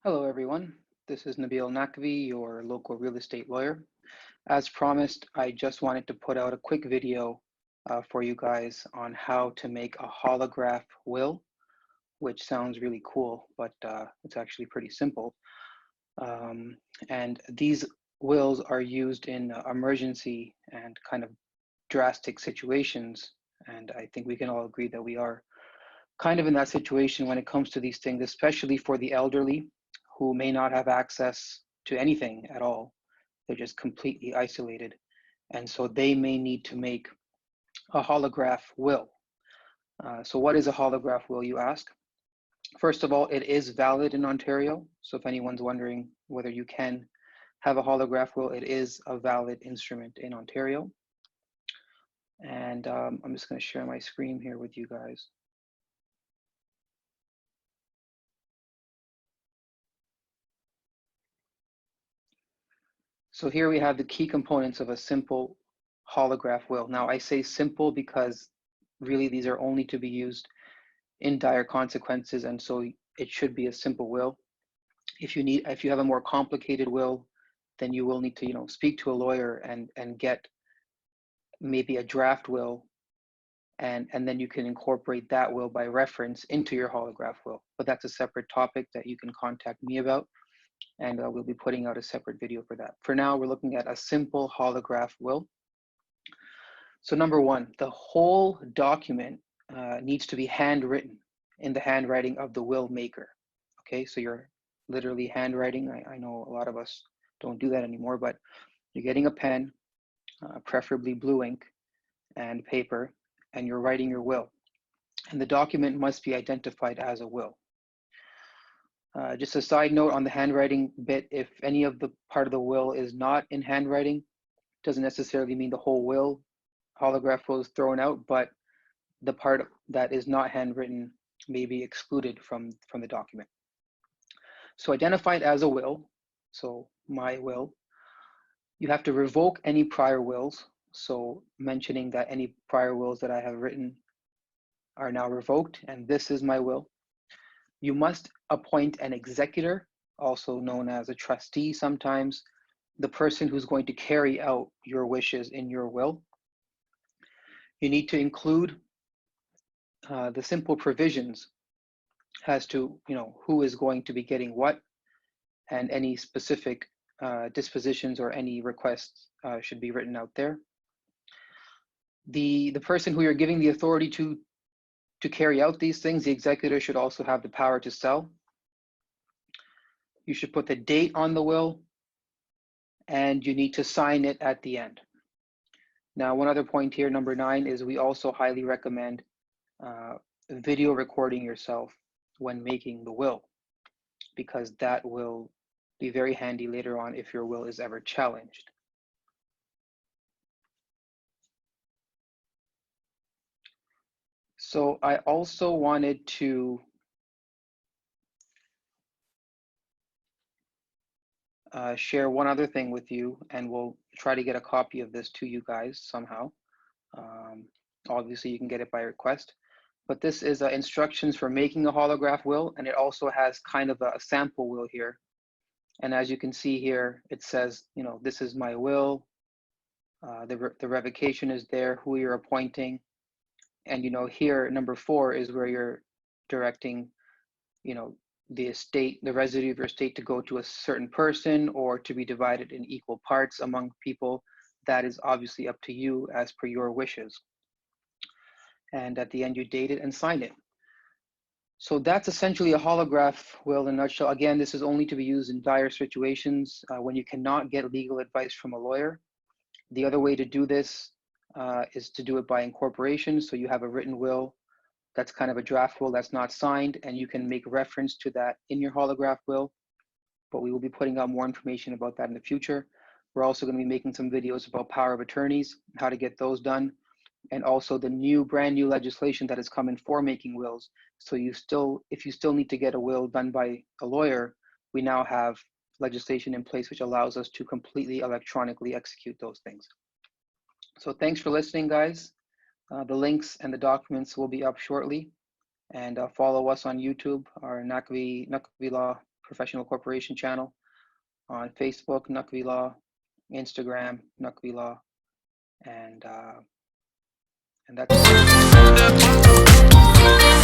Hello, everyone. This is Nabeel Naqvi, your local real estate lawyer. As promised, I just wanted to put out a quick video for you guys on how to make a holograph will, which sounds really cool, but it's actually pretty simple. And these wills are used in emergency and kind of drastic situations. And I think we can all agree that we are kind of in that situation when it comes to these things, especially for the elderly who may not have access to anything at all. They're just completely isolated. And so they may need to make a holograph will. So what is a holograph will, you ask? First of all, it is valid in Ontario. So if anyone's wondering whether you can have a holograph will, it is a valid instrument in Ontario. And I'm just going to share my screen here with you guys. So here we have the key components of a simple holograph will. Now I say simple because really these are only to be used in dire consequences, and so it should be a simple will. If you have a more complicated will, then you will need to speak to a lawyer and get maybe a draft will, and then you can incorporate that will by reference into your holograph will. But that's a separate topic that you can contact me about, and we'll be putting out a separate video for that. For now, we're looking at a simple holograph will. So number one, the whole document needs to be handwritten in the handwriting of the will maker. Okay, so you're literally handwriting. I know a lot of us don't do that anymore, but you're getting a pen, preferably blue ink and paper, and you're writing your will. And the document must be identified as a will. Just a side note on the handwriting bit, if any of the part of the will is not in handwriting, doesn't necessarily mean the whole will holograph will is thrown out, but the part that is not handwritten may be excluded from the document. So identify it as a will, so my will. You have to revoke any prior wills, so mentioning that any prior wills that I have written are now revoked, and this is my will. You must appoint an executor, also known as a trustee sometimes, the person who's going to carry out your wishes in your will. You need to include the simple provisions as to who is going to be getting what, and any specific dispositions or any requests should be written out there. The person who you're giving the authority to carry out these things, the executor, should also have the power to sell. You should put the date on the will, and you need to sign it at the end. Now, one other point here, number 9, is we also highly recommend video recording yourself when making the will, because that will be very handy later on if your will is ever challenged. So I also wanted to share one other thing with you, and we'll try to get a copy of this to you guys somehow. Obviously, you can get it by request, but this is instructions for making a holograph will, and it also has kind of a sample will here. And as you can see here, it says, this is my will. The revocation is there, who you're appointing. And here, number 4 is where you're directing, the estate, the residue of your estate, to go to a certain person or to be divided in equal parts among people. That is obviously up to you as per your wishes. And at the end, you date it and sign it. So that's essentially a holograph will in a nutshell. Again, this is only to be used in dire situations when you cannot get legal advice from a lawyer. The other way to do this is to do it by incorporation. So you have a written will that's kind of a draft will that's not signed, and you can make reference to that in your holograph will, but we will be putting out more information about that in the future. We're also going to be making some videos about power of attorneys, how to get those done, and also the brand new legislation that is coming for making wills. So if you still need to get a will done by a lawyer, we now have legislation in place which allows us to completely electronically execute those things. So thanks for listening, guys. The links and the documents will be up shortly, and follow us on YouTube, our Naqvi Law professional corporation channel. On Facebook, Naqvi Law. Instagram, Naqvi Law. And that's it.